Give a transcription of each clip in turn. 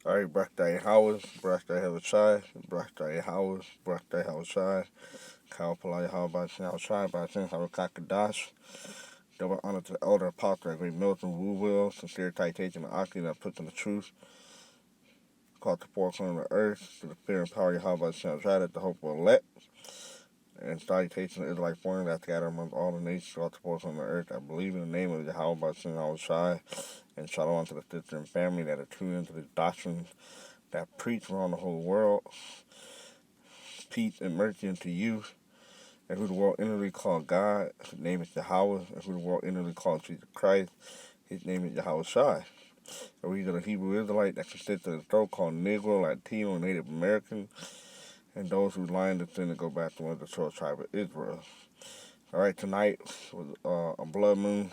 Alright, Brakta Howard, Brakta Havachai, Brakta Howard, Brakta Havachai, Kyle Palaya Howard Havachai, Brakta Havakakadash. Double honor to the elder apostle, great Milton Wu Will, sincere citation of Aki that puts in the truth, called the four corners of the earth, to the fear and power of Yahweh Havachai, that the hope will elect. And salutation to Israelite foreigners that scattered among all the nations throughout the four corners of the earth that believe in the name of Yahweh Havachai, and shalom to the sister and family that are tuned into this doctrine that preach around the whole world. Peace and mercy unto you, and who the world inwardly called God, his name is Yahweh, and who the world inwardly called Jesus Christ, his name is Yahweh Shai. And we are the Hebrew Israelite that consists of the so-called Negro, Latino, and Native American, and those who lie in the sin to go back to one of the 12 tribes of Israel. Alright, tonight was a blood moon.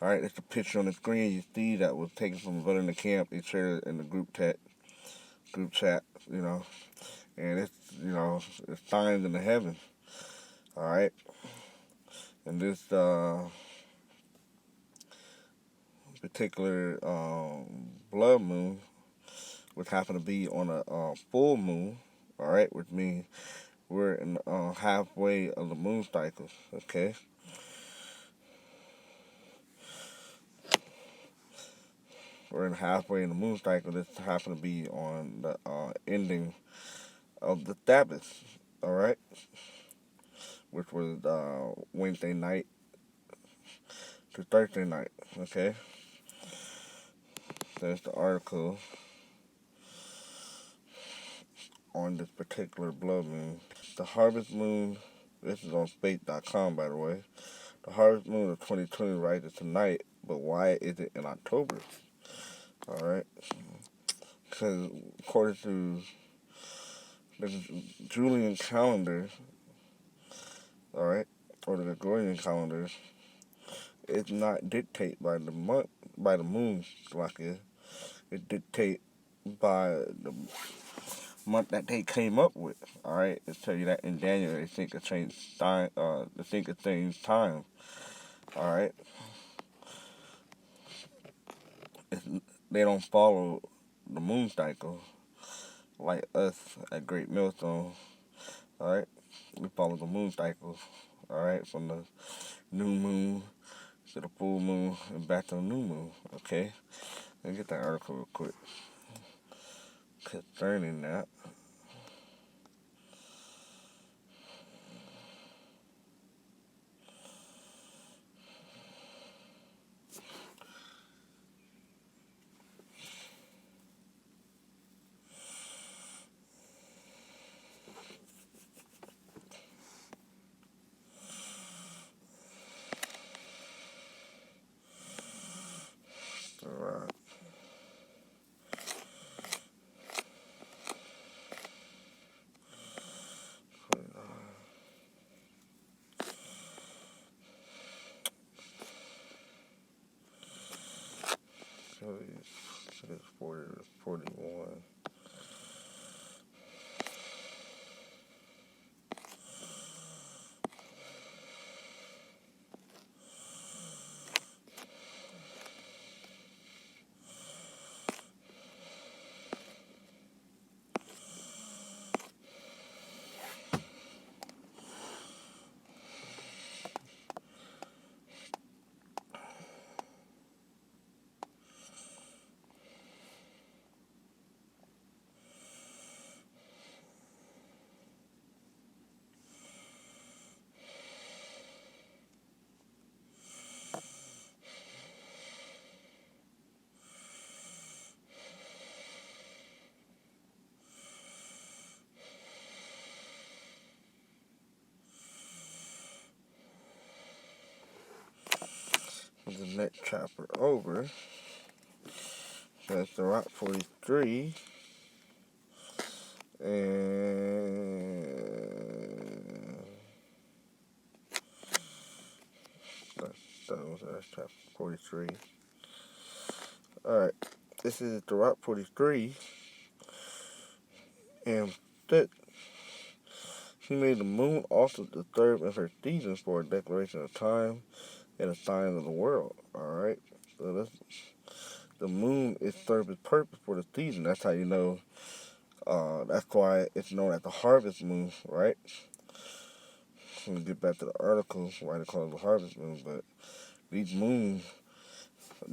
Alright, it's a picture on the screen you see that was taken from a brother in the camp. They shared it in the group chat, and it's signs in the heavens. Alright, and this particular blood moon, which happened to be on a full moon, alright, which means we're in halfway of the moon cycle, okay? We're in halfway in the moon cycle. This happened to be on the ending of the Sabbath, alright, which was Wednesday night to Thursday night, okay? There's the article on this particular blood moon. The harvest moon, this is on space.com, by the way. The harvest moon of 2020 rises tonight, but why is it in October? Alright? Because according to the Julian calendar, alright, or the Gregorian calendars, it's not dictated by the month, by the moon, like it's dictated by the month that they came up with. Alright, it tell you that in Daniel they think it changed time. They think it changed time. Alright, they don't follow the moon cycle like us at Great Millstone. Alright, we follow the moon cycles. Alright, from the new moon to the full moon and back to the new moon. Okay, let me get that article real quick concerning that. Alright. So it's 40 to 41. The next chapter over, that's the Rock 43, and that's chapter 43. Alright, this is the Rock 43, and that she made the moon also the third of her seasons for a declaration of time and a sign of the world. Alright, so let's the moon it serves its purpose for the season. That's how you know. That's why it's known as the harvest moon, right? Let me get back to the article why they call it the harvest moon. But these moons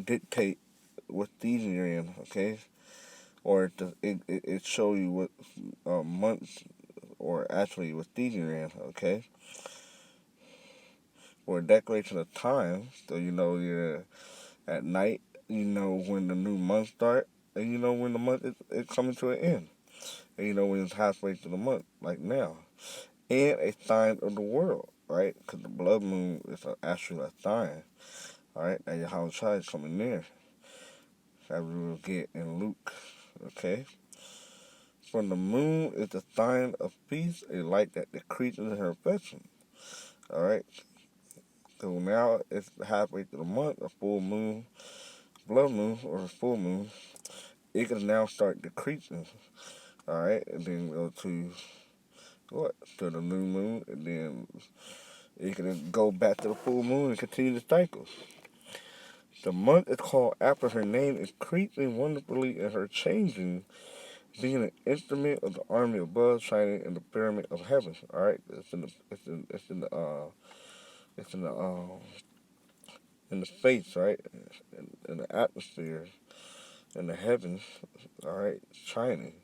dictate what season you're in, okay? Or it show you what months or actually what season you're in, okay? Or a declaration of time, so you know you're at night, you know when the new month start, and you know when the month is coming to an end, and you know when it's halfway through the month, like now, and a sign of the world, right? Because the blood moon is actually a sign, all right, that Yahweh Shai is coming near, as we will get in Luke, okay? For the moon is a sign of peace, a light that decreases in her affection, all right? So now it's halfway through the month, a full moon, blood moon, or a full moon, it can now start decreasing, all right? And then go to what? To the new moon, and then it can go back to the full moon and continue the cycle. The month is called after her name, increasing wonderfully in her changing, being an instrument of the army above, shining in the pyramid of heaven. All right, in the face, right, in the atmosphere, in the heavens. All right, shining.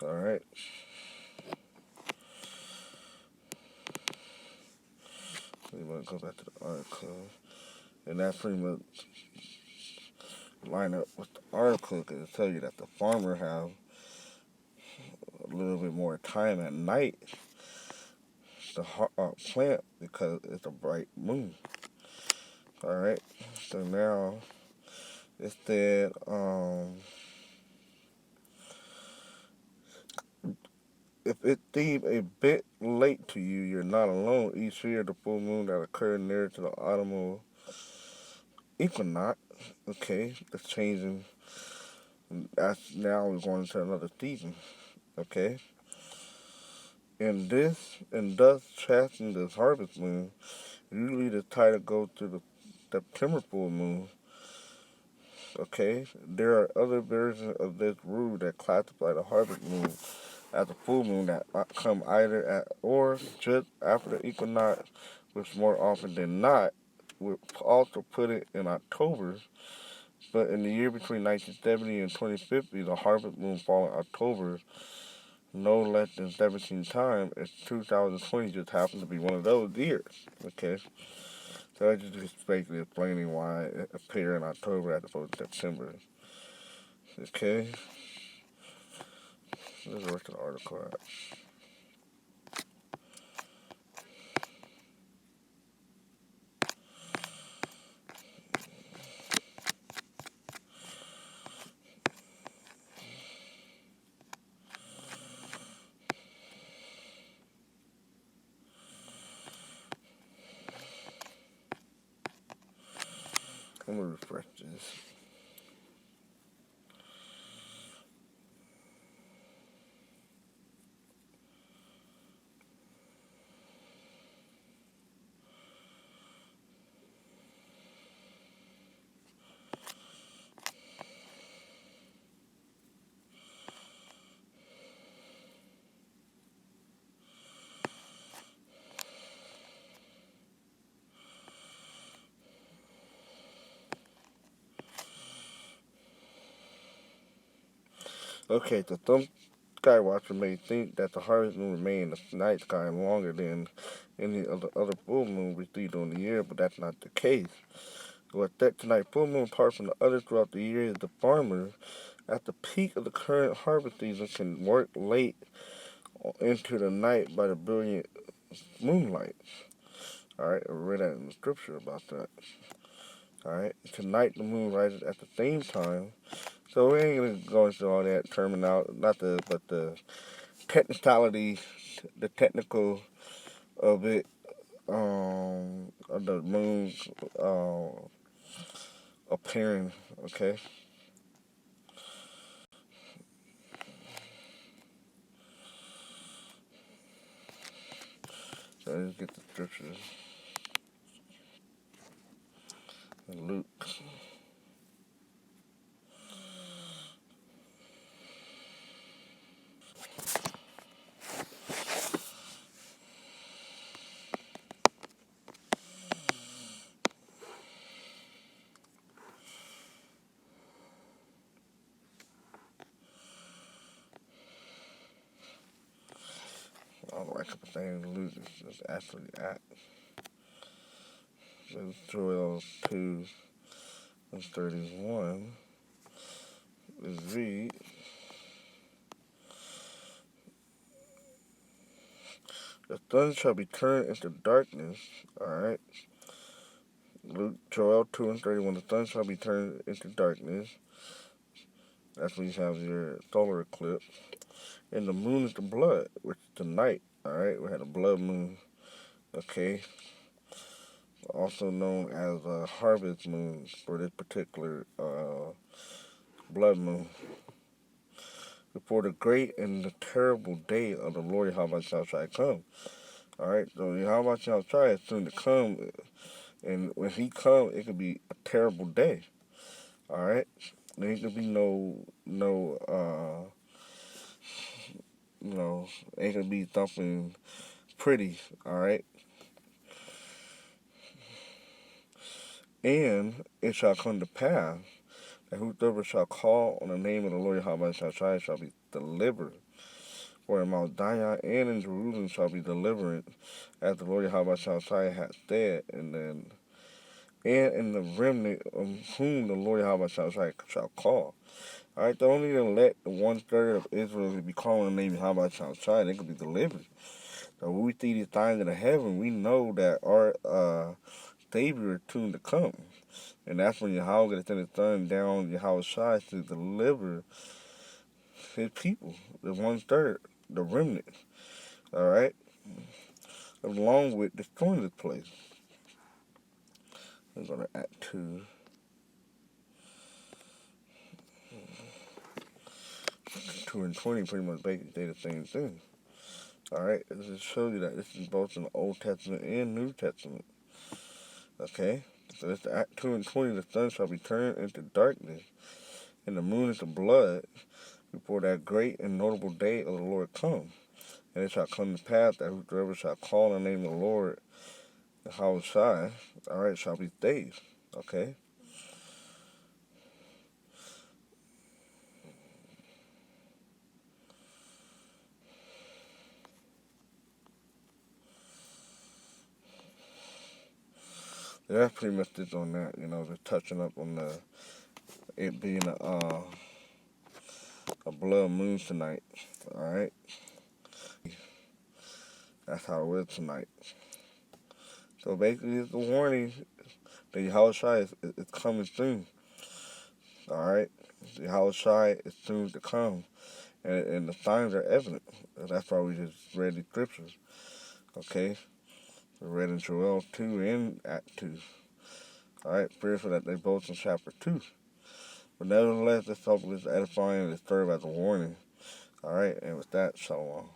All right. We want to go back to the article, and that pretty much line up with the article because it tell you that the farmer have a little bit more time at night to plant because it's a bright moon. All right, so now it said if it seems a bit late to you, you're not alone. Each year, the full moon that occurred near to the autumnal equinox, okay, it's changing. That's now we're going into another season, okay. And thus passing this harvest moon, usually the title goes to the September full moon. Okay, there are other versions of this rule that classify the harvest moon as a full moon that come either at or just after the equinox, which more often than not would also put it in October. But in the year between 1970 and 2050, the harvest moon fall in October no less than 17 times. It's 2020 just happens to be one of those years. Okay, so that's just basically explaining why it appeared in October as opposed to September. Okay, let's the rest of the article out. I'm gonna refresh this. Okay, so some sky watcher may think that the harvest moon remain in the night sky longer than any of the other full moon we see during the year, but that's not the case. What sets tonight full moon apart from the others throughout the year is the farmers at the peak of the current harvest season can work late into the night by the brilliant moonlight. Alright, I read that in the scripture about that. Alright, tonight the moon rises at the same time. So we ain't gonna go into all that terminology, but the technicality, the technical of it, of the moon appearing, okay? So let's get the scriptures. Luke. don't know why I keep saying Luke is actually at. So Joel 2 and 31 is read. The sun shall be turned into darkness. Alright. Luke Joel 2 and 31. The sun shall be turned into darkness. That's when you have your solar eclipse. And the moon is the blood, which is the night. Alright. We had a blood moon. Okay. Also known as a harvest moon for this particular blood moon. Before the great and the terrible day of the Lord Yahweh shall come. Alright, so Yahweh shall is soon to come, and when he comes, it could be a terrible day. Alright? There ain't gonna be ain't gonna be something pretty, alright? And it shall come to pass that whosoever shall call on the name of the Lord Yahweh shall be delivered. For in Mount Zion and in Jerusalem shall be deliverance, as the Lord Yahweh hath said, and in the remnant of whom the Lord Yahweh shall call. Alright, don't need to let the 1/3 of Israel be calling the name of Yahweh they could be delivered. So when we see these signs in the heaven, we know that our Savior is soon to come. And that's when Yahweh is going to send down Yahweh Shai to deliver his people, the 1/3, the remnant. Alright? Along with destroying this place. We're going to Act 2. 2 and 20 pretty much basically say the same thing. Alright? This just shows you that this is both in the Old Testament and New Testament. Okay? So it's Act 2 and 20. The sun shall be turned into darkness, and the moon into blood, before that great and notable day of the Lord come. And it shall come to pass that whosoever shall call on the name of the Lord, the Yahweh Shai, alright, shall be saved. Okay? That's pretty much it on that, just touching up on it being a blood moon tonight. Alright? That's how it is tonight. So basically it's a warning that Yahweh Shai is coming soon. Alright? Yahweh Shai is soon to come. And the signs are evident. That's why we just read the scriptures. Okay? We read in Joel 2 and Act 2. Alright? Fearful that they both in chapter 2. But nevertheless, this topic is edifying and it serves as a warning. Alright? And with that, shalom.